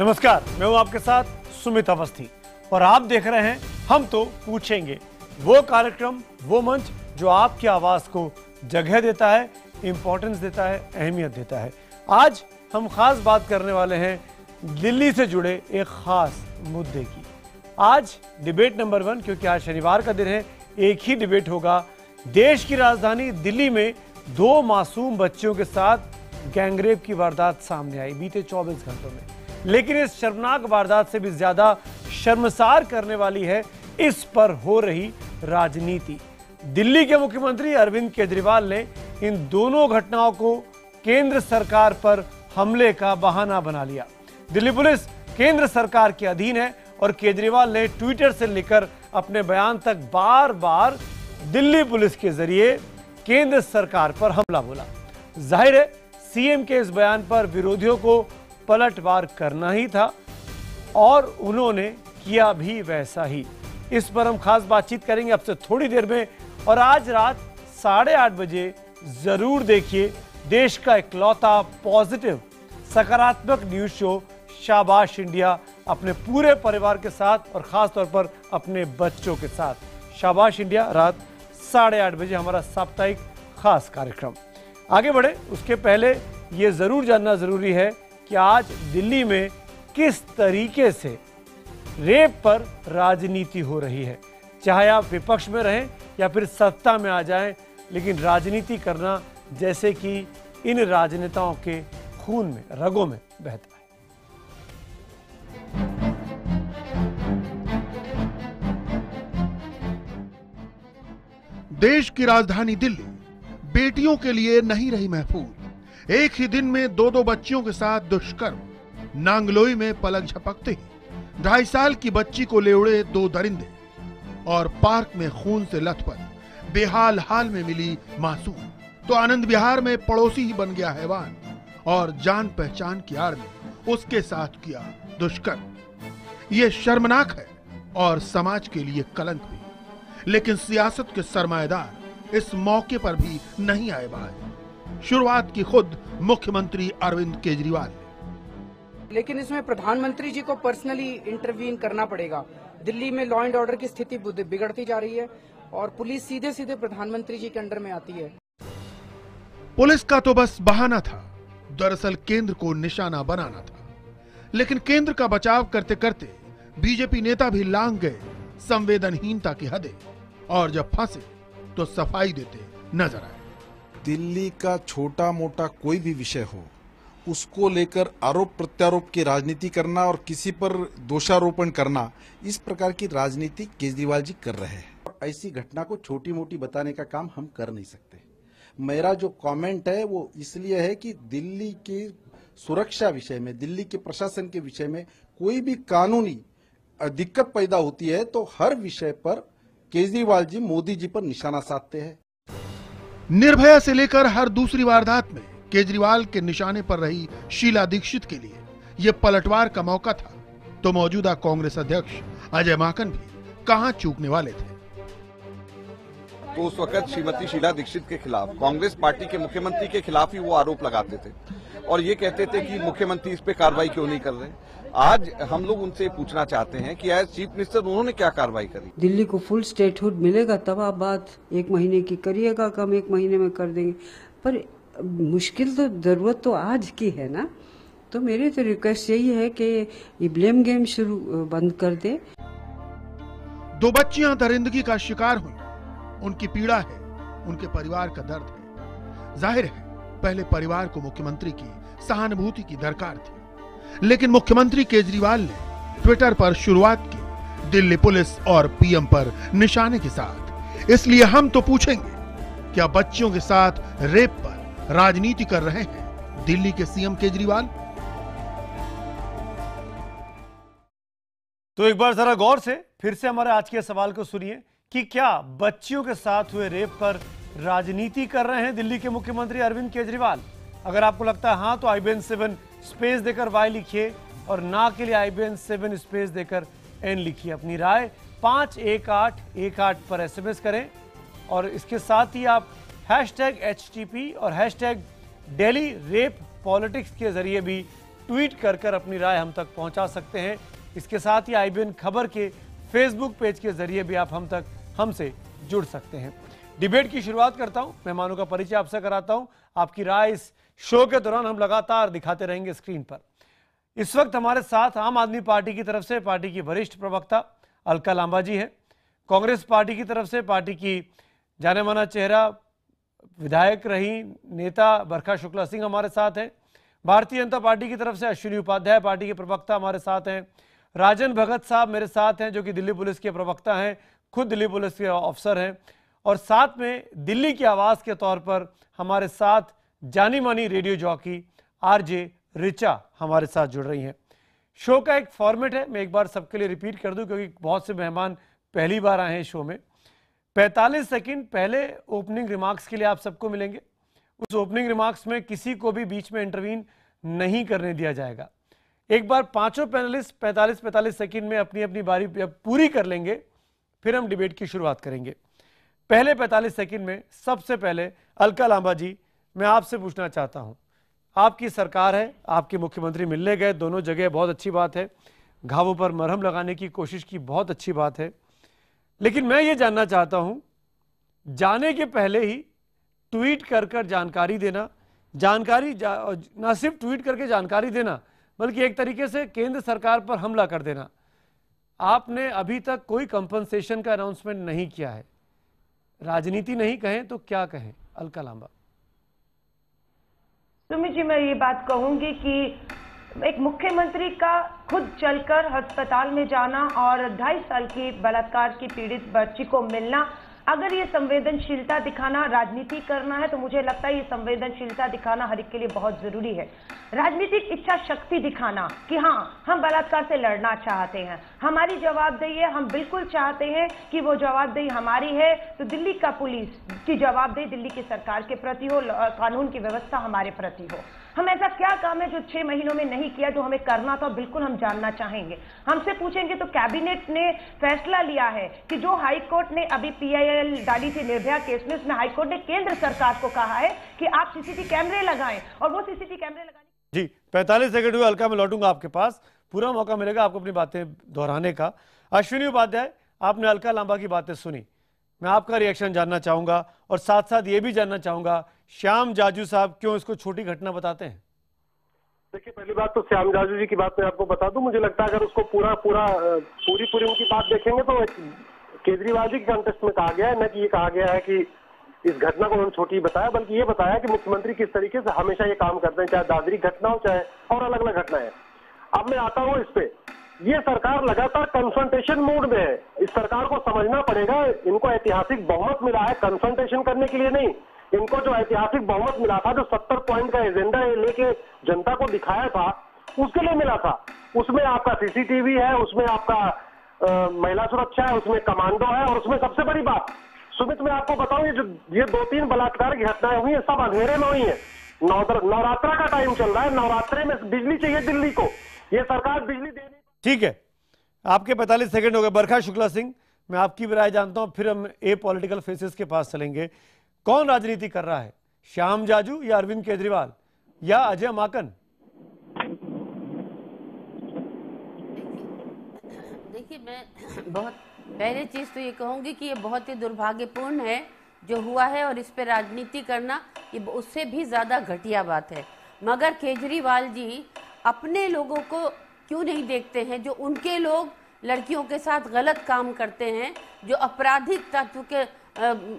नमस्कार, मैं हूं आपके साथ सुमित अवस्थी और आप देख रहे हैं हम तो पूछेंगे, वो कार्यक्रम, वो मंच जो आपकी आवाज को जगह देता है, इंपॉर्टेंस देता है, अहमियत देता है। आज हम खास बात करने वाले हैं दिल्ली से जुड़े एक खास मुद्दे की। आज डिबेट नंबर 1, क्योंकि आज शनिवार का दिन है, एक ही डिबेट होगा। देश की राजधानी दिल्ली में 2 मासूम बच्चियों के साथ गैंगरेप की वारदात सामने आई बीते 24 घंटों में। लेकिन इस शर्मनाक वारदात से भी ज्यादा शर्मसार करने वाली है इस पर हो रही राजनीति। दिल्ली के मुख्यमंत्री अरविंद केजरीवाल ने इन दोनों घटनाओं को केंद्र सरकार पर हमले का बहाना बना लिया। दिल्ली पुलिस केंद्र सरकार के अधीन है और केजरीवाल ने ट्विटर से लेकर अपने बयान तक बार बार दिल्ली पुलिस के जरिए केंद्र सरकार पर हमला बोला। जाहिर है सीएम के इस बयान पर विरोधियों को पलटवार करना ही था और उन्होंने किया भी वैसा ही। इस पर हम खास बातचीत करेंगे अब से थोड़ी देर में। और आज रात 8:30 बजे जरूर देखिए देश का इकलौता पॉजिटिव सकारात्मक न्यूज शो शाबाश इंडिया, अपने पूरे परिवार के साथ और खास तौर पर अपने बच्चों के साथ। शाबाश इंडिया रात 8:30 बजे हमारा साप्ताहिक खास कार्यक्रम। आगे बढ़े उसके पहले ये जरूर जानना जरूरी है कि आज दिल्ली में किस तरीके से रेप पर राजनीति हो रही है। चाहे आप विपक्ष में रहें या फिर सत्ता में आ जाएं, लेकिन राजनीति करना जैसे कि इन राजनेताओं के खून में, रगों में बहता है। देश की राजधानी दिल्ली बेटियों के लिए नहीं रही महफूज। एक ही दिन में 2 बच्चियों के साथ दुष्कर्म। नांगलोई में पलक झपकते ही 2.5 साल की बच्ची को ले उड़े 2 दरिंदे और पार्क में खून से लथपथ बेहाल हाल में मिली मासूम तो आनंद विहार में पड़ोसी ही बन गया हैवान और जान पहचान की आड़ में उसके साथ किया दुष्कर्म। ये शर्मनाक है और समाज के लिए कलंक भी। लेकिन सियासत के सरमाएदार इस मौके पर भी नहीं आए बाहर। शुरुआत की खुद मुख्यमंत्री अरविंद केजरीवाल ने। लेकिन इसमें प्रधानमंत्री जी को पर्सनली इंटरवीन करना पड़ेगा। दिल्ली में लॉ एंड ऑर्डर की स्थिति बिगड़ती जा रही है और पुलिस सीधे सीधे प्रधानमंत्री जी के अंडर में आती है। पुलिस का तो बस बहाना था, दरअसल केंद्र को निशाना बनाना था। लेकिन केंद्र का बचाव करते करते बीजेपी नेता भी लांघ गए संवेदनहीनता की हदें और जब फंसे तो सफाई देते नजर आए। दिल्ली का छोटा मोटा कोई भी विषय हो, उसको लेकर आरोप प्रत्यारोप की राजनीति करना और किसी पर दोषारोपण करना, इस प्रकार की राजनीति केजरीवाल जी कर रहे हैं। ऐसी घटना को छोटी मोटी बताने का काम हम कर नहीं सकते। मेरा जो कमेंट है वो इसलिए है कि दिल्ली की सुरक्षा विषय में, दिल्ली के प्रशासन के विषय में कोई भी कानूनी दिक्कत पैदा होती है तो हर विषय पर केजरीवाल जी मोदी जी पर निशाना साधते हैं। निर्भया से लेकर हर दूसरी वारदात में केजरीवाल के निशाने पर रही शीला दीक्षित के लिए यह पलटवार का मौका था तो मौजूदा कांग्रेस अध्यक्ष अजय माकन भी कहां चूकने वाले थे। तो उस वक्त श्रीमती शीला दीक्षित के खिलाफ, कांग्रेस पार्टी के मुख्यमंत्री के खिलाफ ही वो आरोप लगाते थे और ये कहते थे कि मुख्यमंत्री इस पे कार्रवाई क्यों नहीं कर रहे। आज हम लोग उनसे पूछना चाहते हैं कि एज चीफ मिनिस्टर उन्होंने क्या कार्रवाई करी। दिल्ली को फुल स्टेटहुड मिलेगा तब आप बात 1 महीने की करिएगा, कम 1 महीने में कर देंगे। पर मुश्किल तो, जरूरत तो आज की है ना। तो मेरी तो रिक्वेस्ट यही है कि ये ब्लेम गेम शुरू बंद कर दे। 2 बच्चियां दरिंदगी का शिकार हुई, उनकी पीड़ा है, उनके परिवार का दर्द है। जाहिर है पहले परिवार को मुख्यमंत्री की सहानुभूति की दरकार थी, लेकिन मुख्यमंत्री केजरीवाल ने ट्विटर पर शुरुआत की दिल्ली पुलिस और पीएम पर निशाने के साथ। इसलिए हम तो पूछेंगे, क्या बच्चियों के साथ रेप पर राजनीति कर रहे हैं दिल्ली के सीएम केजरीवाल? तो एक बार जरा गौर से फिर से हमारे आज के सवाल को सुनिए कि क्या बच्चियों के साथ हुए रेप पर राजनीति कर रहे हैं दिल्ली के मुख्यमंत्री अरविंद केजरीवाल? अगर आपको लगता है हाँ, तो IBN7 स्पेस देकर Y लिखिए और ना के लिए IBN7 स्पेस देकर N लिखिए। अपनी राय 51818 पर SMS करें और इसके साथ ही आप #HTP और #Delhi Rape Politics के जरिए भी ट्वीट कर अपनी राय हम तक पहुंचा सकते हैं। इसके साथ ही IBN खबर के फेसबुक पेज के जरिए भी आप हमसे जुड़ सकते हैं। डिबेट की शुरुआत करता हूं, मेहमानों का परिचय आपसे कराता हूं। आपकी राय इस शो के दौरान हम लगातार दिखाते रहेंगे स्क्रीन पर। इस वक्त हमारे साथ आम आदमी पार्टी की तरफ से पार्टी की वरिष्ठ प्रवक्ता अलका लांबा जी हैं। कांग्रेस पार्टी की तरफ से पार्टी की जाने माना चेहरा, विधायक रही नेता बरखा शुक्ला सिंह हमारे साथ हैं। भारतीय जनता पार्टी की तरफ से अश्विनी उपाध्याय पार्टी के प्रवक्ता हमारे साथ हैं। राजन भगत साहब मेरे साथ हैं, जो कि दिल्ली पुलिस के प्रवक्ता हैं, खुद दिल्ली पुलिस के ऑफिसर हैं। और साथ में दिल्ली की आवाज़ के तौर पर हमारे साथ जानी मानी रेडियो जॉकी RJ रिचा हमारे साथ जुड़ रही हैं। शो का एक फॉर्मेट है, मैं एक बार सबके लिए रिपीट कर दूं क्योंकि बहुत से मेहमान पहली बार आए हैं शो में। 45 सेकंड पहले ओपनिंग रिमार्क्स के लिए आप सबको मिलेंगे। उस ओपनिंग रिमार्क्स में किसी को भी बीच में इंटरवीन नहीं करने दिया जाएगा। एक बार पांचों पैनलिस्ट 45-45 सेकंड में अपनी अपनी बारी पूरी कर लेंगे, फिर हम डिबेट की शुरुआत करेंगे। पहले 45 सेकंड में सबसे पहले अलका लांबा जी, मैं आपसे पूछना चाहता हूं, आपकी सरकार है, आपके मुख्यमंत्री मिलने गए दोनों जगह, बहुत अच्छी बात है, घावों पर मरहम लगाने की कोशिश की, बहुत अच्छी बात है। लेकिन मैं ये जानना चाहता हूं, जाने के पहले ही ट्वीट कर जानकारी देना, ना सिर्फ ट्वीट करके जानकारी देना बल्कि एक तरीके से केंद्र सरकार पर हमला कर देना, आपने अभी तक कोई कंपनसेशन का अनाउंसमेंट नहीं किया है। राजनीति नहीं कहें तो क्या कहें? अलका लांबा। सुमित जी, मैं ये बात कहूंगी कि एक मुख्यमंत्री का खुद चलकर अस्पताल में जाना और 2.5 साल की बलात्कार की पीड़ित बच्ची को मिलना, अगर ये संवेदनशीलता दिखाना राजनीति करना है तो मुझे लगता है ये संवेदनशीलता दिखाना हर एक के लिए बहुत जरूरी है। राजनीतिक इच्छा शक्ति दिखाना कि हाँ, हम बलात्कार से लड़ना चाहते हैं, हमारी जवाबदेही है, हम बिल्कुल चाहते हैं कि वो जवाबदेही हमारी है, तो दिल्ली का पुलिस की जवाबदेही दिल्ली की सरकार के प्रति हो, कानून की व्यवस्था हमारे प्रति हो। हम ऐसा क्या काम है जो 6 महीनों में नहीं किया, जो हमें करना था, बिल्कुल हम जानना चाहेंगे। हमसे पूछेंगे तो कैबिनेट ने फैसला लिया है कि जो हाई कोर्ट ने अभी PIL डाली थी निर्भया केस में, उसमें हाई कोर्ट ने केंद्र सरकार को कहा है कि आप CCTV कैमरे लगाएं, और वो CCTV कैमरे लगाने। जी 45 सेकंड हुए अलका, मैं लौटूंगा आपके पास, पूरा मौका मिलेगा आपको अपनी बातें दोहराने का। अश्विनी उपाध्याय, आपने अलका लांबा की बातें सुनी, मैं आपका रिएक्शन जानना चाहूंगा और साथ साथ ये भी जानना चाहूंगा श्याम जाजू साहब क्यों इसको छोटी घटना बताते हैं? देखिए, पहली बात तो श्याम जाजू जी की बात मैं आपको बता दूं, मुझे लगता है अगर उसको पूरी उनकी बात देखेंगे तो केजरीवाल जी के कॉन्टेक्स्ट में कहा गया है, न कि ये कहा गया है कि इस घटना को उन्होंने छोटी बताया, बल्कि ये बताया कि मुख्यमंत्री किस तरीके से हमेशा ये काम करते हैं, चाहे दादरी घटना हो चाहे और अलग अलग घटनाएं। अब मैं आता हूँ इस पे, ये सरकार लगातार कन्फ्रंटेशन मोड में है। इस सरकार को समझना पड़ेगा, इनको ऐतिहासिक बहुमत मिला है कन्फ्रंटेशन करने के लिए नहीं। इनको जो ऐतिहासिक बहुमत मिला था, जो 70 पॉइंट का एजेंडा लेके जनता को दिखाया था, उसके लिए मिला था। उसमें आपका CCTV है, उसमें आपका महिला सुरक्षा है, उसमें कमांडो है, और उसमें सबसे बड़ी बात सुमित मैं आपको बताऊं, ये 2-3 बलात्कार की घटनाएं हुई है, सब अंधेरे में हुई है। नवरात्रा का टाइम चल रहा है, नवरात्रे में बिजली चाहिए दिल्ली को, ये सरकार बिजली देने। ठीक है, आपके 45 सेकंड हो गए। बरखा शुक्ला सिंह, मैं आपकी भी राय जानता हूं, फिर हम पॉलिटिकल फेसेस के पास चलेंगे। कौन राजनीति कर रहा है, श्याम जाजू या अरविंद केजरीवाल या अजय माकन? देखिए, मैं बहुत पहले चीज़ तो ये कहूँगी कि ये बहुत ही दुर्भाग्यपूर्ण है जो हुआ है, और इस पे राजनीति करना ये उससे भी ज़्यादा घटिया बात है। मगर केजरीवाल जी अपने लोगों को क्यों नहीं देखते हैं? जो उनके लोग लड़कियों के साथ गलत काम करते हैं, जो आपराधिक तत्व के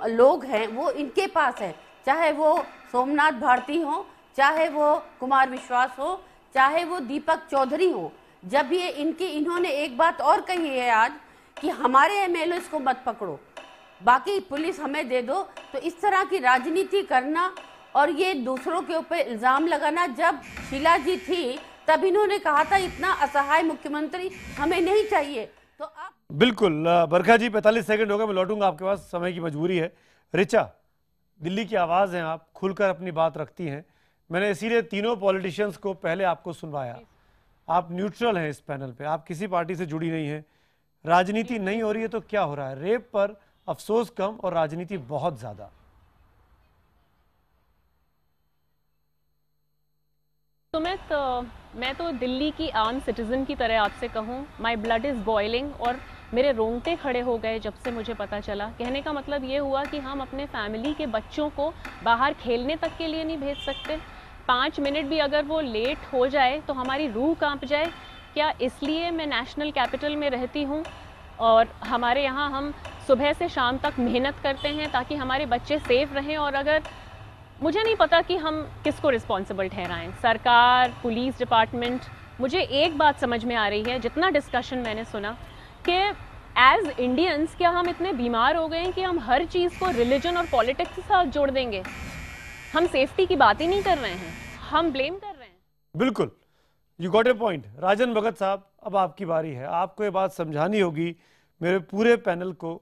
लोग हैं, वो इनके पास है, चाहे वो सोमनाथ भारती हो, चाहे वो कुमार विश्वास हो, चाहे वो दीपक चौधरी हो। जब ये इन्होंने एक बात और कही है आज कि हमारे MLAs को मत पकड़ो, बाकी पुलिस हमें दे दो, तो इस तरह की राजनीति करना और ये दूसरों के ऊपर इल्ज़ाम लगाना, जब शीला जी थी तब इन्होंने कहा था इतना असहाय मुख्यमंत्री हमें नहीं चाहिए। तो आप बिल्कुल बरखा जी, 45 सेकंड हो गए, मैं लौटूंगा आपके पास, समय की मजबूरी है। रिचा, दिल्ली की आवाज़ हैं आप, खुलकर अपनी बात रखती हैं, मैंने इसीलिए तीनों पॉलिटिशियंस को पहले आपको सुनवाया। आप न्यूट्रल हैं इस पैनल पे, आप किसी पार्टी से जुड़ी नहीं हैं, राजनीति नहीं हो रही है तो क्या हो रहा है? रेप पर अफसोस कम और राजनीति बहुत ज्यादा। सुमित, मैं तो दिल्ली की आम सिटीज़न की तरह आपसे कहूँ, माई ब्लड इज़ बॉइलिंग और मेरे रोंगटे खड़े हो गए जब से मुझे पता चला। कहने का मतलब ये हुआ कि हम अपने फैमिली के बच्चों को बाहर खेलने तक के लिए नहीं भेज सकते। 5 मिनट भी अगर वो लेट हो जाए तो हमारी रूह कांप जाए। क्या इसलिए मैं नेशनल कैपिटल में रहती हूँ और हमारे यहाँ हम सुबह से शाम तक मेहनत करते हैं ताकि हमारे बच्चे सेफ रहें। और अगर मुझे नहीं पता कि हम किसको रिस्पॉन्सिबल ठहराएं, सरकार, पुलिस डिपार्टमेंट। मुझे एक बात समझ में आ रही है, जितना डिस्कशन मैंने सुना, कि एज इंडियंस क्या हम इतने बीमार हो गए हैं कि हम हर चीज़ को रिलीजन और पॉलिटिक्स के साथ जोड़ देंगे। हम सेफ्टी की बात ही नहीं कर रहे हैं, हम ब्लेम कर रहे हैं। बिल्कुल, यू गॉट ए पॉइंट। राजन भगत साहब, अब आपकी बारी है। आपको ये बात समझानी होगी मेरे पूरे पैनल को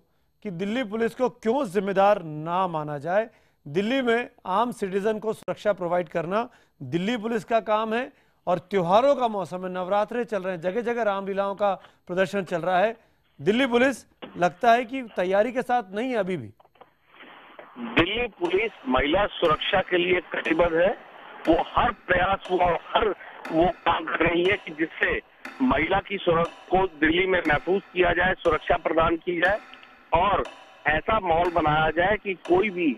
कि दिल्ली पुलिस को क्यों जिम्मेदार ना माना जाए। दिल्ली में आम सिटीजन को सुरक्षा प्रोवाइड करना दिल्ली पुलिस का काम है। और त्योहारों का मौसम है, नवरात्रे चल रहे हैं, जगह जगह रामलीलाओं का प्रदर्शन चल रहा है। दिल्ली पुलिस लगता है कि तैयारी के साथ नहीं है अभी भी। दिल्ली पुलिस महिला सुरक्षा के लिए कटिबद्ध है। वो हर प्रयास, वो काम कर रही है कि जिससे महिला की सुरक्षा को दिल्ली में महफूज किया जाए, सुरक्षा प्रदान की जाए और ऐसा माहौल बनाया जाए कि कोई भी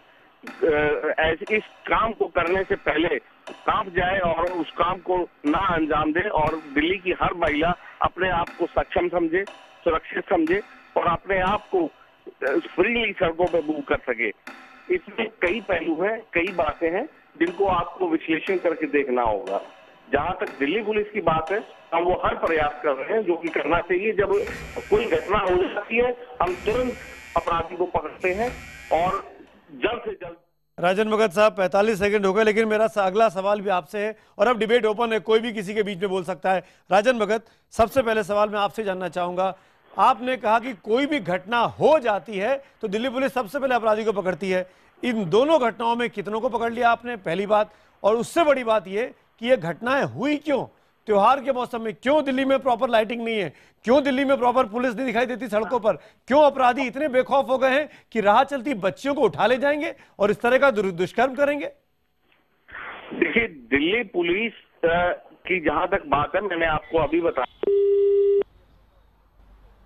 इस काम को करने से पहले कांप जाए और उस काम को ना अंजाम दे। और दिल्ली की हर महिला अपने आप को सक्षम समझे, सुरक्षित समझे और अपने आप को फ्रीली सड़कों पे मूव कर सके। इसमें कई पहलू हैं, कई बातें हैं जिनको आपको विश्लेषण करके देखना होगा। जहां तक दिल्ली पुलिस की बात है, हम वो हर प्रयास कर रहे हैं जो कि करना चाहिए। जब कोई घटना हो जाती है, हम तुरंत अपराधी को पकड़ते हैं और जल्द से जल्द। राजन भगत साहब, 45 सेकंड हो गए, लेकिन मेरा अगला सवाल भी आपसे है और अब डिबेट ओपन है, कोई भी किसी के बीच में बोल सकता है। राजन भगत, सबसे पहले सवाल मैं आपसे जानना चाहूंगा। आपने कहा कि कोई भी घटना हो जाती है तो दिल्ली पुलिस सबसे पहले अपराधी को पकड़ती है। इन दोनों घटनाओं में कितनों को पकड़ लिया आपने, पहली बात। और उससे बड़ी बात यह कि ये घटनाएं हुई क्यों, त्योहार के मौसम में क्यों दिल्ली में प्रॉपर लाइटिंग नहीं है, क्यों दिल्ली में प्रॉपर पुलिस नहीं दिखाई देती सड़कों पर, क्यों अपराधी इतने बेखौफ हो गए हैं कि राह चलती बच्चियों को उठा ले जाएंगे और इस तरह का दुष्कर्म करेंगे। देखिए, दिल्ली पुलिस की जहां तक बात है, मैंने आपको अभी बताया।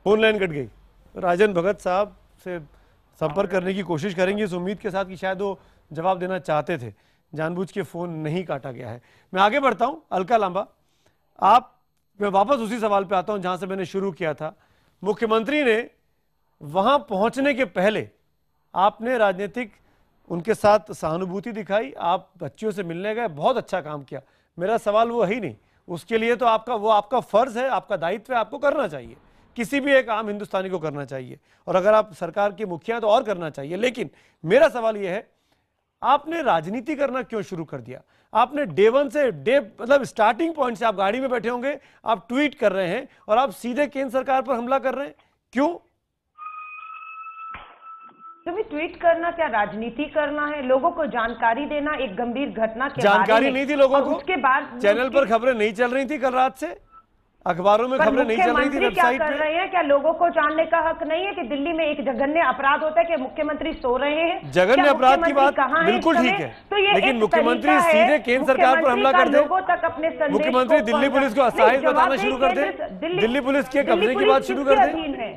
फोन लाइन कट गई। राजन भगत साहब से संपर्क करने की कोशिश करेंगे इस उम्मीद के साथ कि शायद वो जवाब देना चाहते थे, जानबूझ के फोन नहीं काटा गया है। मैं आगे बढ़ता हूं। अलका लांबा, मैं वापस उसी सवाल पे आता हूं जहां से मैंने शुरू किया था। मुख्यमंत्री ने वहां पहुंचने के पहले आपने राजनीतिक उनके साथ सहानुभूति दिखाई, आप बच्चियों से मिलने गए, बहुत अच्छा काम किया। मेरा सवाल वो है ही नहीं, उसके लिए तो आपका फर्ज है, आपका दायित्व है, आपको करना चाहिए, किसी भी एक आम हिंदुस्तानी को करना चाहिए। और अगर आप सरकार के मुखिया तो और करना चाहिए। लेकिन मेरा सवाल यह है, आपने राजनीति करना क्यों शुरू कर दिया? आपने डे वन से मतलब स्टार्टिंग पॉइंट से आप गाड़ी में बैठे होंगे, आप ट्वीट कर रहे हैं और आप सीधे केंद्र सरकार पर हमला कर रहे हैं, क्यों? तुम्हें ट्वीट करना क्या राजनीति करना है? लोगों को जानकारी देना एक गंभीर घटना के जानकारी नहीं थी लोगों को, उसके बाद चैनल पर खबरें नहीं चल रही थी, कल रात से अखबारों में खबरें नहीं चल रही थी, वेबसाइट क्या कर रहे हैं? क्या लोगों को जानने का हक नहीं है कि दिल्ली में एक जघन्य अपराध होता है कि मुख्यमंत्री सो रहे हैं? जघन्य अपराध की बात बिल्कुल ठीक है, लेकिन मुख्यमंत्री सीधे केंद्र सरकार पर हमला कर दे, मुख्यमंत्री दिल्ली पुलिस को असहाय बताना शुरू कर दे, दिल्ली पुलिस के कब्जे की बात शुरू कर दे।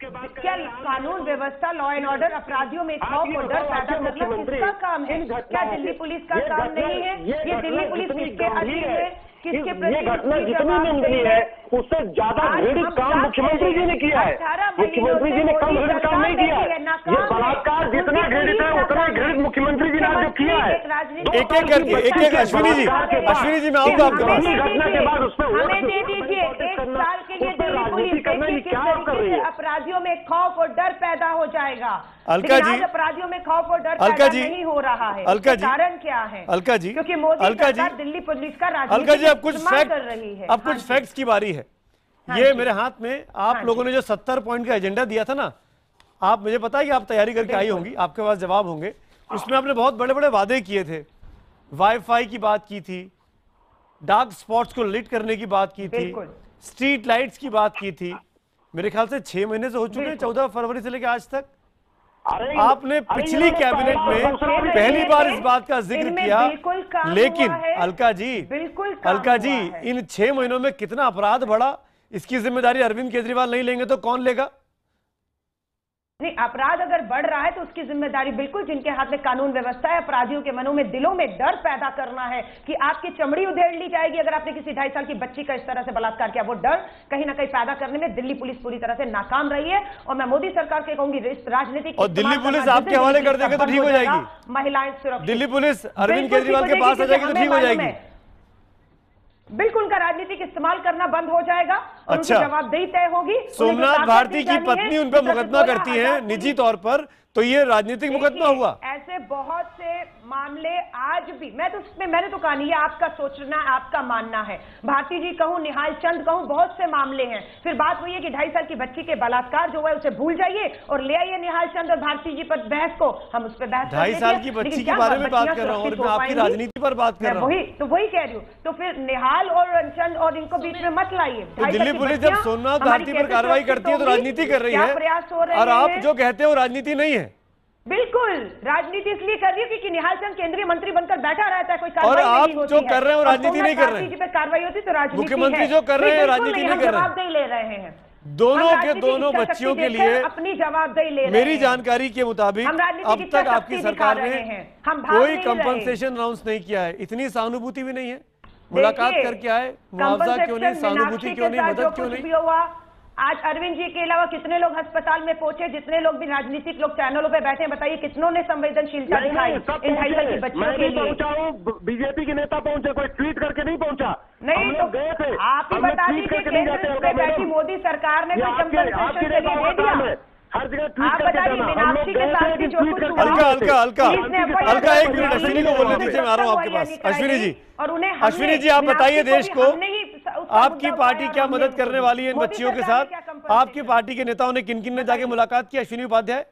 क्या कानून व्यवस्था, लॉ एंड ऑर्डर, अपराधियों में खौफ और डर पैदा करना किसका काम है? क्या दिल्ली पुलिस का काम नहीं है? ये दिल्ली पुलिस किसके अधीन है? किसके प्रति? ये घटना जितनी निंदनीय है उससे ज्यादा घृणित काम मुख्यमंत्री जी ने किया है। मुख्यमंत्री जी ने कम घृणित काम नहीं किया है। ये बलात्कार जितना घृणित है उतना घृणित मुख्यमंत्री जी ने आज जो किया है। एक एक करके एक अश्विनी जी मैं आऊंगा आपके पास। घटना के बाद उसमें हमें दे दीजिए, एक साल के लिए दिल्ली पुलिस किस तरीके से अपराधियों में खौफ और डर पैदा हो जाएगा। अलका जी, अपराधियों में खौफ और डर पैदा नहीं हो रहा है, कारण क्या है? अलका जी, क्योंकि मोदी सरकार दिल्ली पुलिस का अलका जी, अब कुछ फैक्ट फैक्ट्स की बारी है। ये मेरे हाथ में आप लोगों ने जो 70 पॉइंट का एजेंडा दिया था ना, आप मुझे पता है कि आप तैयारी करके आई होंगी, आपके पास जवाब होंगे। उसमें आपने बहुत बड़े बड़े वादे किए थे, वाईफाई की बात की थी, डार्क स्पॉट्स को लिट करने की बात की थी, स्ट्रीट लाइट्स की बात की थी। मेरे ख्याल से 6 महीने से हो चुके हैं, 14 फरवरी से लेकर आज तक। आपने पिछली कैबिनेट में पहली बार इस बात का जिक्र किया, लेकिन अलका जी इन 6 महीनों में कितना अपराध बढ़ा, इसकी जिम्मेदारी अरविंद केजरीवाल नहीं लेंगे तो कौन लेगा? नहीं, अपराध अगर बढ़ रहा है तो उसकी जिम्मेदारी बिल्कुल जिनके हाथ में कानून व्यवस्था है, अपराधियों के मनों में, दिलों में डर पैदा करना है कि आपकी चमड़ी उधेड़ ली जाएगी अगर आपने किसी 2.5 साल की बच्ची का इस तरह से बलात्कार किया। वो डर कहीं ना कहीं पैदा करने में दिल्ली पुलिस पूरी तरह से नाकाम रही है। और मैं मोदी सरकार के कहूंगी राजनीतिक, और दिल्ली पुलिस आपके हवाले कर देगा तो ठीक हो जाएगी, महिलाएं सुरक्षित, दिल्ली पुलिस अरविंद केजरीवाल के पास आ जाएगी तो ठीक हो जाएगी। बिल्कुल उनका राजनीतिक इस्तेमाल करना बंद हो जाएगा और उनकी जवाबदेही तय होगी। सोमनाथ भारती की पत्नी उन पर मुकदमा करती है निजी तौर पर, तो ये राजनीतिक मुकदमा हुआ। ऐसे बहुत से मामले आज भी, मैंने तो कहा नहीं, ये आपका सोचना, आपका मानना है। भारती जी कहूं, निहाल चंद कहूं, बहुत से मामले हैं। फिर बात वही है कि 2.5 साल की बच्ची के बलात्कार जो है उसे भूल जाइए और ले आइए निहाल चंद और भारती जी पर बहस को, हम उस पर बहस 2.5 साल की बच्ची के बारे में बात कर रहा हूं और मैं आपकी राजनीति पर बात कर रहा हूं। वही कह रही हूं। तो फिर निहाल और चंद और इनको बीच में मत लाइए। तो दिल्ली पुलिस जब सोमनाथ भारती पर कार्रवाई करती है तो राजनीति कर रही है, और आप जो कहते हो राजनीति नहीं है। बिल्कुल राजनीति इसलिए कर रही है क्योंकि निहाल चंद केंद्रीय मंत्री बनकर बैठा रहता है, कोई कार्रवाई और आप नहीं होती जो कर रहे हैं वो राजनीति नहीं कर रहे हैं। कार्रवाई होती तो राजनीति, मुख्यमंत्री जो कर रहे हैं राजनीति नहीं कर रहे हैं, जवाबदेही ले रहे हैं। दोनों के दोनों बच्चियों के लिए अपनी जवाबदेही ले रहे हैं। मेरी जानकारी के मुताबिक अब तक आपकी सरकार ने कोई कंपनसेशन अनाउंस नहीं किया है। इतनी सहानुभूति भी नहीं है, मुलाकात करके आए, मुआवजा क्यों नहीं, सहानुभूति क्यों नहीं, मदद क्यों नहीं? आज अरविंद जी के अलावा कितने लोग अस्पताल में पहुंचे, जितने लोग भी राजनीतिक लोग चैनलों पे बैठे हैं, बताइए कितनों ने संवेदनशीलता दिखाई इन 2.5 साल की बच्चियों के लिए? बीजेपी के नेता पहुंचे, कोई ट्वीट करके नहीं पहुंचा। नहीं तो गए थे, आप ही बता दीजिए केंद्र में बैठी मोदी सरकार ने कोई कंपनसेशन के लिए दे दिया? हर जगह आप बताइए मीनाक्षी के साथ भी जो कुछ हुआ, हल्का 1 मिनट अश्विनी को बोलने दीजिए, मैं आ रहा हूं आपके पास। अश्विनी जी आप बताइए देश को, आपकी पार्टी क्या मदद करने वाली है इन बच्चियों के साथ? आपकी पार्टी के नेताओं ने किन किन ने जाके मुलाकात की? अश्विनी उपाध्याय,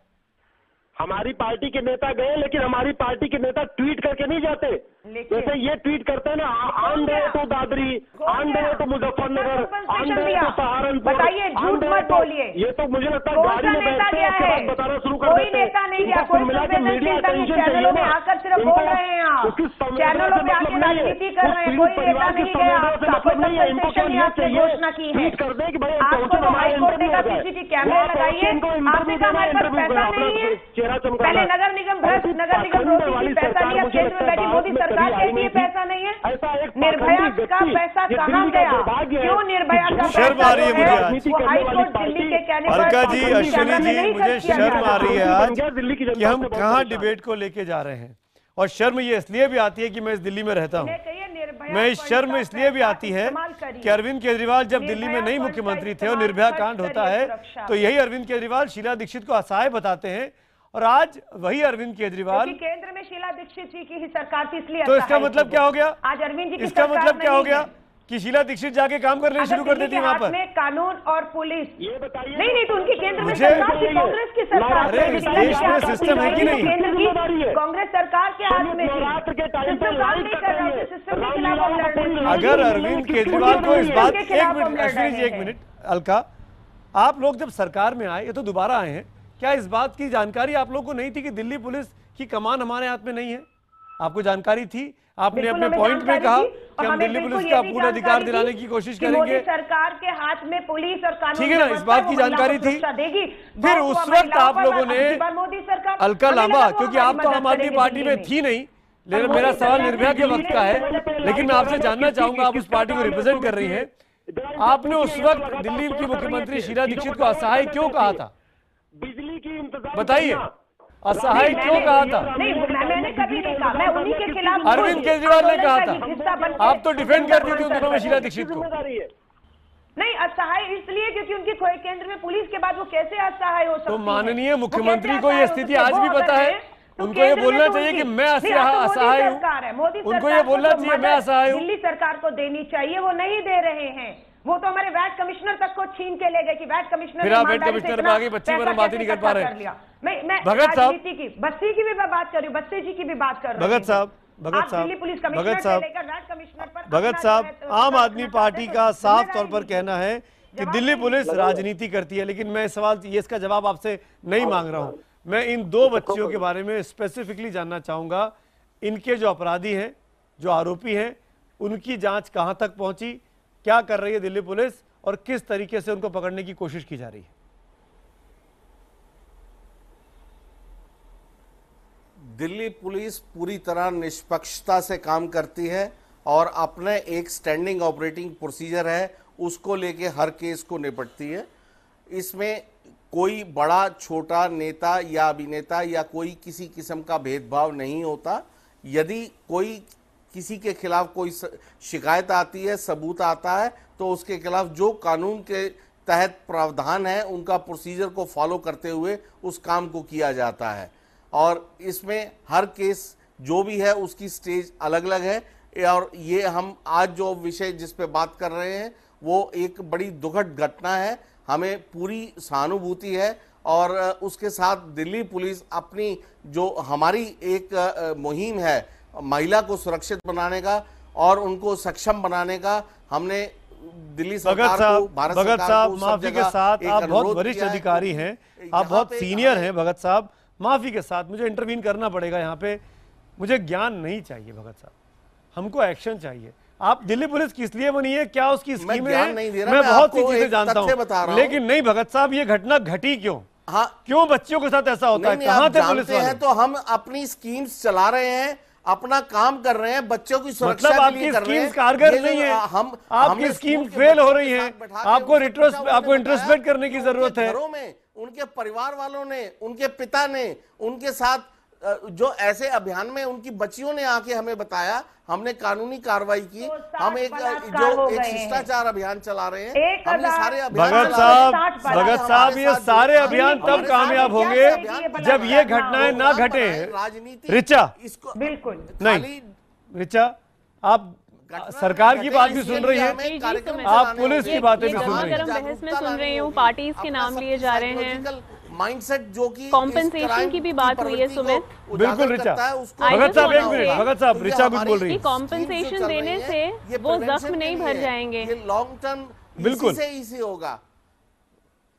हमारी पार्टी के नेता गए, लेकिन हमारी पार्टी के नेता ट्वीट करके नहीं जाते। जैसे ये ट्वीट करते हैं ना, आन रहे तो दादरी, आन रहे तो मुजफ्फरनगर, आन रहे तो सहारनपुर, बताइए झूठ मत बोलिए। ये तो मुझे लगता है गाड़ी में बैठते हैं उसके बाद बताना शुरू कर देते हैं। कोई नेता नहीं गया, कोई मीडिया अटेंशन चैनलों में आकर सिर्फ बोल रहे हैं आप, चैनलों पे आके राजनीति कर रहे हैं, कोई नेता नहीं गया। मतलब नहीं है, इनको केवल ये चाहिए ट्वीट कर दे कि भाई आपको तो हाईकोर्ट ने कहा सीसीटीवी कैमरे लगाइए, आपने कहा हमारे पास पैसा नहीं है। पहले नगर निगम भ्रष्ट, नगर निगम रोटी पैसा लिया, केंद्र में बैठी मोदी सरकार कहती है पैसा नहीं है। निर्भया का पैसा कहाँ गया? क्यों निर्भया का शर्म आ रही है मुझे आज। वो हाईकोर्ट दिल्ली के कहने पर अलका जी, अश्विनी जी, मुझे शर्म आ रही है आज कि हम कहाँ डिबेट को लेके जा रहे हैं। और शर्म ये इसलिए भी आती है कि मैं इस दिल्ली में रहता हूँ। मैं इस शर्म इसलिए भी आती है कि अरविंद केजरीवाल जब दिल्ली में नहीं मुख्यमंत्री थे और निर्भया कांड होता है तो यही अरविंद केजरीवाल शीला दीक्षित को असहाय बताते हैं, और आज वही अरविंद केजरीवाल केंद्र में शीला दीक्षित जी की ही सरकार थी, इसलिए तो इसका मतलब क्या हो गया? आज अरविंद जी की इसका मतलब क्या हो गया कि शीला दीक्षित जाके काम करने शुरू कर देती है वहां पर? कानून और पुलिस ये बताइए नहीं तो उनकी केंद्र में सरकार थी, कांग्रेस की सरकार। देश में सिस्टम है कि नहीं? केंद्र की कांग्रेस सरकार के हाथ में थी। अगर अरविंद केजरीवाल को इस बात, 1 मिनट अश्विनी जी 1 मिनट, अलका, आप लोग जब सरकार में आए, ये तो दोबारा आए हैं, क्या इस बात की जानकारी आप लोगों को नहीं थी कि दिल्ली पुलिस की कमान हमारे हाथ में नहीं है? आपको जानकारी थी? आपने अपने पॉइंट में कहा कि हम दिल्ली पुलिस का पूरा अधिकार दिलाने की कोशिश करेंगे। सरकार के हाथ में पुलिस और कानून, ठीक है ना, इस बात की जानकारी थी। फिर उस वक्त आप लोगों ने अलका लांबा, क्योंकि आप तो आम आदमी पार्टी में थी नहीं, लेकिन मेरा सवाल निर्भया के वक्त का है, लेकिन मैं आपसे जानना चाहूंगा, आप उस पार्टी को रिप्रेजेंट कर रही हैं, आपने उस वक्त दिल्ली की मुख्यमंत्री शीला दीक्षित को असहाय क्यों कहा था? बिजली की बताइए, असहाय क्यों कहा था? नहीं, मैंने कभी नहीं कहा, मैं उन्हीं के खिलाफ। अरविंद केजरीवाल ने कहा था, आप तो डिफेंड करती थी उन दिनों में शीला दीक्षित को। नहीं, असहाय इसलिए क्योंकि उनकी केंद्र में पुलिस के बाद वो कैसे असहाय हो सकती है? तो माननीय मुख्यमंत्री को ये स्थिति आज भी पता है, उनको ये बोलना चाहिए कि मैं असहाय हूँ, उनको ये बोलना चाहिए मैं असहाय हूँ। दिल्ली सरकार को देनी चाहिए, वो नहीं दे रहे हैं। वो तो हमारे वैट कमिश्नर तक को छीन के ले गए कि वैट कमिश्नर, फिर आप वैट कमिश्नर में आगे बच्ची पर बात ही नहीं कर पा रहे। मैं भगत साहब की बस्ती की भी मैं बात कर रही हूँ, बस्ती जी की भी बात कर रही हूँ। भगत साहब, आम आदमी पार्टी का साफ तौर पर कहना है कि दिल्ली पुलिस राजनीति करती है, लेकिन मैं सवाल इसका जवाब आपसे नहीं मांग रहा हूँ। मैं इन 2 बच्चियों के बारे में स्पेसिफिकली जानना चाहूंगा। इनके जो अपराधी हैं, जो आरोपी हैं, उनकी जांच कहां तक पहुंची, क्या कर रही है दिल्ली पुलिस और किस तरीके से उनको पकड़ने की कोशिश की जा रही है? दिल्ली पुलिस पूरी तरह निष्पक्षता से काम करती है और अपने एक स्टैंडिंग ऑपरेटिंग प्रोसीजर है, उसको लेके हर केस को निपटती है। इसमें कोई बड़ा छोटा नेता या अभिनेता या कोई किसी किस्म का भेदभाव नहीं होता। यदि कोई किसी के खिलाफ कोई शिकायत आती है, सबूत आता है, तो उसके खिलाफ जो कानून के तहत प्रावधान है उनका प्रोसीजर को फॉलो करते हुए उस काम को किया जाता है। और इसमें हर केस जो भी है उसकी स्टेज अलग अलग है। और ये हम आज जो विषय जिस पे बात कर रहे हैं वो एक बड़ी दुखद घटना है, हमें पूरी सहानुभूति है। और उसके साथ दिल्ली पुलिस अपनी जो हमारी एक मुहिम है महिला को सुरक्षित बनाने का और उनको सक्षम बनाने का, हमने दिल्ली सरकार को, भारत सरकार को, माफी के साथ, आप बहुत वरिष्ठ अधिकारी हैं, आप बहुत सीनियर हैं भगत साहब, माफी के साथ मुझे इंटरवीन करना पड़ेगा यहाँ पे। मुझे ज्ञान नहीं चाहिए भगत साहब, हमको एक्शन चाहिए। आप दिल्ली पुलिस किस लिए बनी है, क्या उसकी स्कीमें हैं, मैं बहुत सी चीजें जानता हूँ, लेकिन नहीं भगत साहब, ये घटना घटी क्यों? हाँ, क्यों बच्चियों के साथ ऐसा होता है? कहां थे पुलिस वाले? तो हम अपनी स्कीम्स चला रहे हैं, अपना काम कर रहे हैं, बच्चों की सुरक्षा मतलब के लिए कर रहे हैं। कारगर नहीं है, आपकी स्कीम फेल हो रही है, आपको इंट्रोस्पेक्ट करने की जरूरत है। घरों में उनके परिवार वालों ने, उनके पिता ने, उनके साथ जो ऐसे अभियान में उनकी बच्चियों ने आके हमें बताया, हमने कानूनी कार्रवाई की। हम एक शिष्टाचार अभियान चला रहे हैं, हमने सारे अभियान। भगत साहब, ये सारे अभियान तब कामयाब होंगे जब ये घटनाएं ना घटे। राजनीति रिचा, बिल्कुल नहीं रिचा, आप सरकार की बात भी सुन रही है, आप पुलिस की बातें भी सुन रही हैं। बहस में सुन रही हूँ, पार्टीज के नाम लिए जा रहे हैं, माइंडसेट जो कि कॉम्पेंसेशन की भी बात हुई है सुमित। बिल्कुल रिचा, भगत साहब एक मिनट, भगत साहब, रिचा कुछ बोल रही है। कॉम्पेंसेशन देने से वो जख्म नहीं भर जाएंगे, लॉन्ग टर्म बिल्कुल इसी होगा।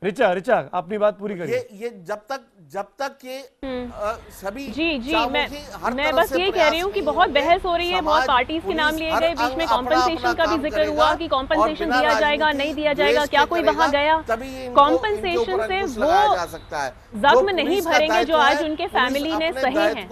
रिचा अपनी बात पूरी करिए। ये जब तक ये सभी जी मैं बस ये कह रही हूँ कि बहुत बहस हो रही है, बहुत पार्टीज के नाम लिए गए, बीच में कॉम्पेंसेशन का भी जिक्र हुआ कि कॉम्पेंसेशन दिया जाएगा, नहीं दिया जाएगा, क्या कोई वहां गया? कॉम्पेंसेशन से वो जख्म नहीं भरेंगे जो आज उनके फैमिली ने सहे हैं।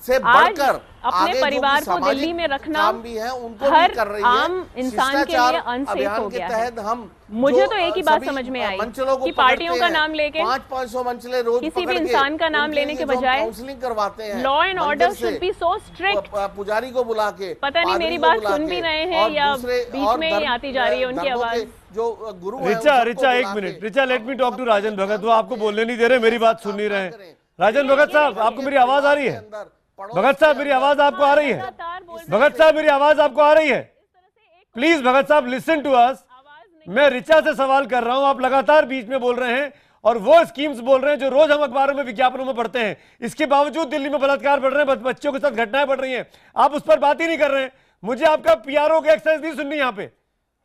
से बढ़कर अपने परिवार को दिल्ली में रखना भी है, उनको हर भी कर रही है। आम इंसान के लिए अनसेफ हो गया है। मुझे तो एक ही बात समझ में आई कि पार्टियों का नाम लेके 500 मंचले रोज किसी भी इंसान का नाम लेने के बजाय काउंसलिंग करवाते हैं। Law and order should be so strict. पुजारी को बुला के, पता नहीं मेरी बात सुन भी रहे हैं या बीच में ही आती जा रही है उनकी आवाज। जो गुरु रिचा एक मिनट, Richa let me talk to Rajan Bhagat, वो आपको बोलने नहीं दे रहे, मेरी बात सुन नहीं रहे। राजन भगत साहब, आपको मेरी आवाज आ रही है? भगत साहब मेरी आवाज आपको आ रही है? भगत साहब मेरी आवाज आपको आ रही है? प्लीज भगत साहब लिसन टू अस। मैं रिचा से सवाल कर रहा हूं, आप लगातार बीच में बोल रहे हैं और वो स्कीम्स बोल रहे हैं जो रोज हम अखबारों में, विज्ञापनों में पढ़ते हैं। इसके बावजूद दिल्ली में बलात्कार बढ़ रहे हैं, बच्चों के साथ घटनाएं बढ़ रही हैं, आप उस पर बात ही नहीं कर रहे हैं। मुझे आपका पीआरओ की एक्सरसाइज नहीं सुननी यहाँ पे,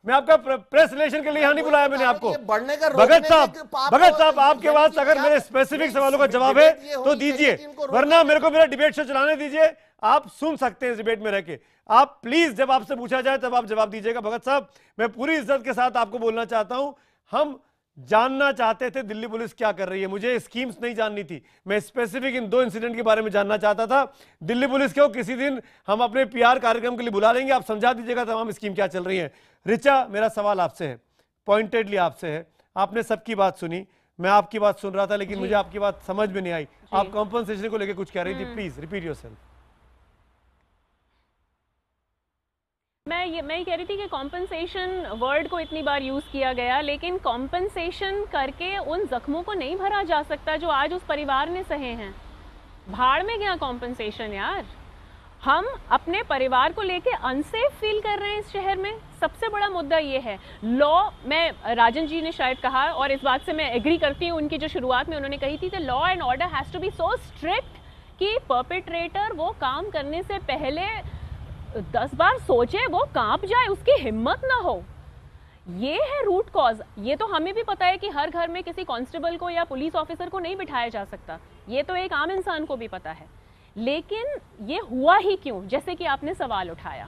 मैं आपका प्रेस रिलेशन के लिए यहाँ नहीं बुलाया मैंने आपको। भगत साहब आपके पास अगर मेरे स्पेसिफिक सवालों का जवाब है तो दीजिए, वरना मेरे को मेरा डिबेट शो चलाने दीजिए। आप सुन सकते हैं इस डिबेट में रह के, आप प्लीज जब आपसे पूछा जाए तब आप जवाब दीजिएगा। भगत साहब, मैं पूरी इज्जत के साथ आपको बोलना चाहता हूं, हम जानना चाहते थे दिल्ली पुलिस क्या कर रही है, मुझे स्कीम्स नहीं जाननी थी, मैं स्पेसिफिक इन 2 इंसिडेंट के बारे में जानना चाहता था। दिल्ली पुलिस को किसी दिन हम अपने पीआर कार्यक्रम के लिए बुला लेंगे, आप समझा दीजिएगा तमाम स्कीम क्या चल रही है। रिचा, मेरा सवाल आपसे है, पॉइंटेडली आपसे है, आपने सबकी बात सुनी, मैं आपकी बात सुन रहा था, लेकिन मुझे आपकी बात समझ में नहीं आई। आप कॉम्पनसेशन को लेकर कुछ कह रही थी, प्लीज रिपीट योरसेल्फ। मैं ये कह रही थी कि कॉम्पनसेशन वर्ड को इतनी बार यूज किया गया, लेकिन कॉम्पनसेशन करके उन जख्मों को नहीं भरा जा सकता जो आज उस परिवार ने सहे हैं। भाड़ में गया कॉम्पनसेशन यार। हम अपने परिवार को लेके अनसेफ फील कर रहे हैं इस शहर में, सबसे बड़ा मुद्दा ये है। लॉ, मैं राजन जी ने शायद कहा और इस बात से मैं एग्री करती हूँ, उनकी जो शुरुआत में उन्होंने कही थी कि law and order has to be so strict कि परपेट्रेटर वो काम करने से पहले 10 बार सोचे, वो कांप जाए, उसकी हिम्मत ना हो। ये है रूट कॉज। ये तो हमें भी पता है कि हर घर में किसी कांस्टेबल को या पुलिस ऑफिसर को नहीं बिठाया जा सकता, ये तो एक आम इंसान को भी पता है। लेकिन ये हुआ ही क्यों, जैसे कि आपने सवाल उठाया,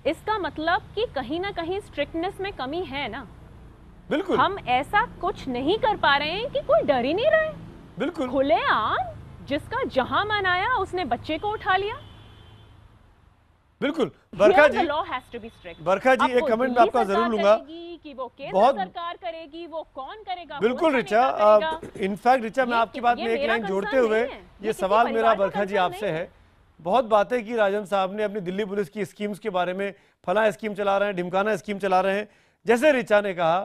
इसका मतलब कि कहीं ना कहीं स्ट्रिक्टनेस में कमी है ना। बिल्कुल, हम ऐसा कुछ नहीं कर पा रहे हैं कि कोई डर ही नहीं रहे। बिल्कुल खुलेआम जिसका जहां मन आया उसने बच्चे को उठा लिया। बिल्कुल बरखा जी, बरखा जी, एक अब कमेंट मैं आपका जरूर लूंगा कि वो केंद्र बहुत सरकार करेगी, वो कौन करेगा? बिल्कुल रिचा, इनफैक्ट रिचा मैं आपकी बात में एक लाइन जोड़ते हुए ये सवाल मेरा बरखा जी आपसे है। बहुत बातें की राजन साहब ने अपनी दिल्ली पुलिस की स्कीम्स के बारे में, फला स्कीम चला रहे हैं, ढिमकाना स्कीम चला रहे हैं। जैसे रिचा ने कहा,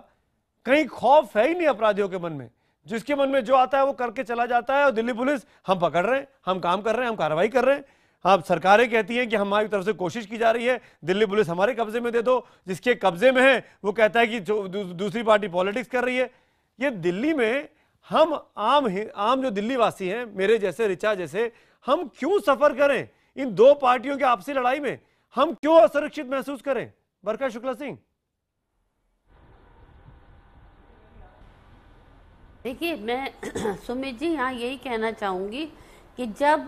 कहीं खौफ है ही नहीं अपराधियों के मन में, जिसके मन में जो आता है वो करके चला जाता है। और दिल्ली पुलिस, हम पकड़ रहे हैं, हम काम कर रहे हैं, हम कार्रवाई कर रहे हैं। हाँ, सरकारें कहती हैं कि हमारी तरफ से कोशिश की जा रही है, दिल्ली पुलिस हमारे कब्जे में दे दो। जिसके कब्जे में है वो कहता है कि दूसरी पार्टी पॉलिटिक्स कर रही है। ये दिल्ली में हम आम जो दिल्ली वासी हैं, मेरे जैसे, रिचा जैसे, हम क्यों सफर करें इन दो पार्टियों की आपसी लड़ाई में? हम क्यों असुरक्षित महसूस करें? बरखा शुक्ला सिंह। देखिए, मैं सुमित जी यहाँ यही कहना चाहूँगी कि जब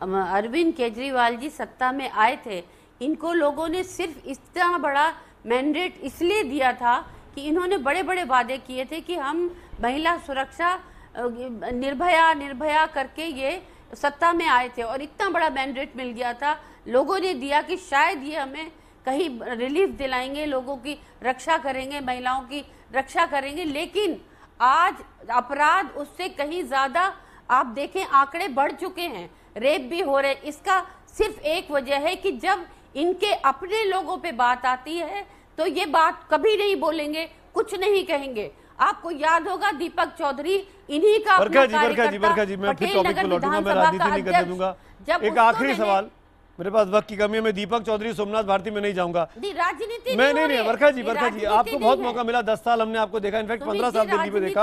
अरविंद केजरीवाल जी सत्ता में आए थे, इनको लोगों ने सिर्फ इतना बड़ा मैंडेट इसलिए दिया था कि इन्होंने बड़े बड़े वादे किए थे कि हम महिला सुरक्षा निर्भया करके ये सत्ता में आए थे, और इतना बड़ा मैंडेट मिल गया था, लोगों ने दिया कि शायद ये हमें कहीं रिलीफ दिलाएंगे, लोगों की रक्षा करेंगे, महिलाओं की रक्षा करेंगे। लेकिन आज अपराध उससे कहीं ज्यादा, आप देखें, आंकड़े बढ़ चुके हैं, रेप भी हो रहे। इसका सिर्फ एक वजह है कि जब इनके अपने लोगों पे बात आती है तो ये बात कभी नहीं बोलेंगे, कुछ नहीं कहेंगे। आपको याद होगा दीपक चौधरी, इन्हीं का बरखा जी, मैं फिर टॉपिक पे लौटूंगा, मैं राजनीति नहीं करने दूंगा। एक आखिरी सवाल, मेरे पास वक्त की कमी है, मैं दीपक चौधरी, सोमनाथ भारती में नहीं जाऊंगा। राजनीति मैं नहीं, बरखा जी, आपको बहुत मौका मिला, 10 साल हमने आपको देखा, इनफैक्ट 15 साल दिल्ली में देखा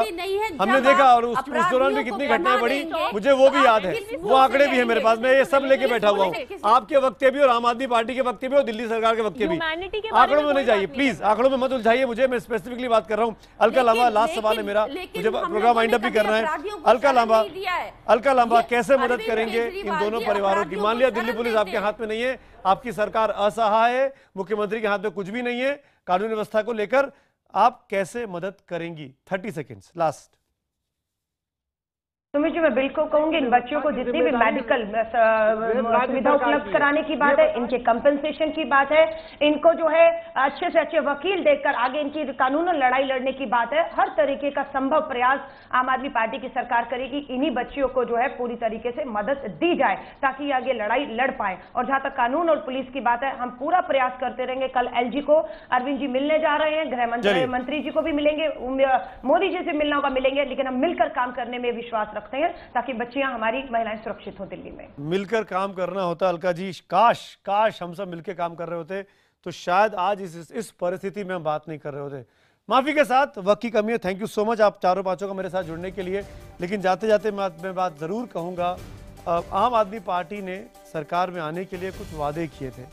हमने, देखा, और उस दौरान भी कितनी घटनाएं बढ़ी, मुझे वो भी याद है, वो आंकड़े भी है मेरे पास, मैं ये सब लेके बैठा हुआ हूँ। आपके वक्त भी और आम आदमी पार्टी के वक्त भी और दिल्ली सरकार के वक्त भी। आंकड़ों में नहीं जाइए प्लीज, आंकड़ों में मत उलझाइए मुझे, मैं स्पेसिफिकली बात कर रहा हूँ। अलका लांबा, लास्ट सवाल है मेरा, मुझे प्रोग्राम वाइंड अप भी करना है। अलका लांबा, कैसे मदद करेंगे इन दोनों परिवारों की? मान लिया दिल्ली पुलिस आपके हाथ में नहीं है, आपकी सरकार असहाय है, मुख्यमंत्री के हाथ में कुछ भी नहीं है, कानून व्यवस्था को लेकर आप कैसे मदद करेंगी? 30 सेकेंड्स लास्ट। सुमित जी, मैं बिल्कुल कहूंगी, इन बच्चों को जितनी भी मेडिकल सुविधा उपलब्ध कराने की बात है, इनके कंपनसेशन की बात है, इनको जो है अच्छे से अच्छे वकील देखकर आगे इनकी कानूनी लड़ाई लड़ने की बात है। हर तरीके का संभव प्रयास आम आदमी पार्टी की सरकार करेगी, इन्हीं बच्चियों को जो है पूरी तरीके से मदद दी जाए ताकि ये आगे लड़ाई लड़ पाए। और जहां तक कानून और पुलिस की बात है, हम पूरा प्रयास करते रहेंगे। कल एलजी को अरविंद जी मिलने जा रहे हैं, गृह मंत्री जी को भी मिलेंगे, मोदी जी से मिलना होगा, मिलेंगे, लेकिन हम मिलकर काम करने में विश्वास रखते हैं ताकि बच्चियां, हमारी महिलाएं सुरक्षित हो दिल्ली में। मिलकर काम करना होता अलका जी, काश हम सब मिलकर काम कर रहे होते तो शायद आज इस परिस्थिति में हम बात नहीं कर रहे होते। माफी के साथ, वक्त की कमी है। थैंक यू सो मच आप चारों पांचों का मेरे साथ जुड़ने के लिए। लेकिन जाते जाते मैं बात जरूर कहूंगा, आम आदमी पार्टी ने सरकार में आने के लिए कुछ वादे किए थे,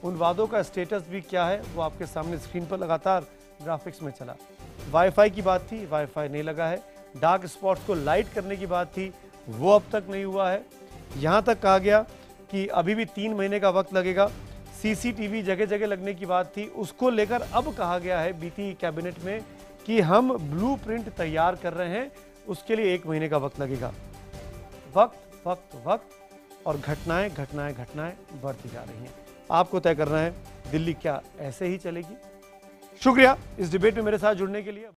उन वादों का स्टेटस भी क्या है वो आपके सामने स्क्रीन पर लगातार ग्राफिक्स में चला। वाईफाई की बात थी, वाईफाई नहीं लगा है। डार्क स्पॉट्स को लाइट करने की बात थी, वो अब तक नहीं हुआ है। यहाँ तक कहा गया कि अभी भी 3 महीने का वक्त लगेगा। सीसीटीवी जगह जगह लगने की बात थी, उसको लेकर अब कहा गया है बीती कैबिनेट में कि हम ब्लूप्रिंट तैयार कर रहे हैं, उसके लिए 1 महीने का वक्त लगेगा। वक्त वक्त वक्त और घटनाएं घटनाएं घटनाएं बढ़ती जा रही हैं। आपको तय करना है दिल्ली क्या ऐसे ही चलेगी? शुक्रिया इस डिबेट में मेरे साथ जुड़ने के लिए।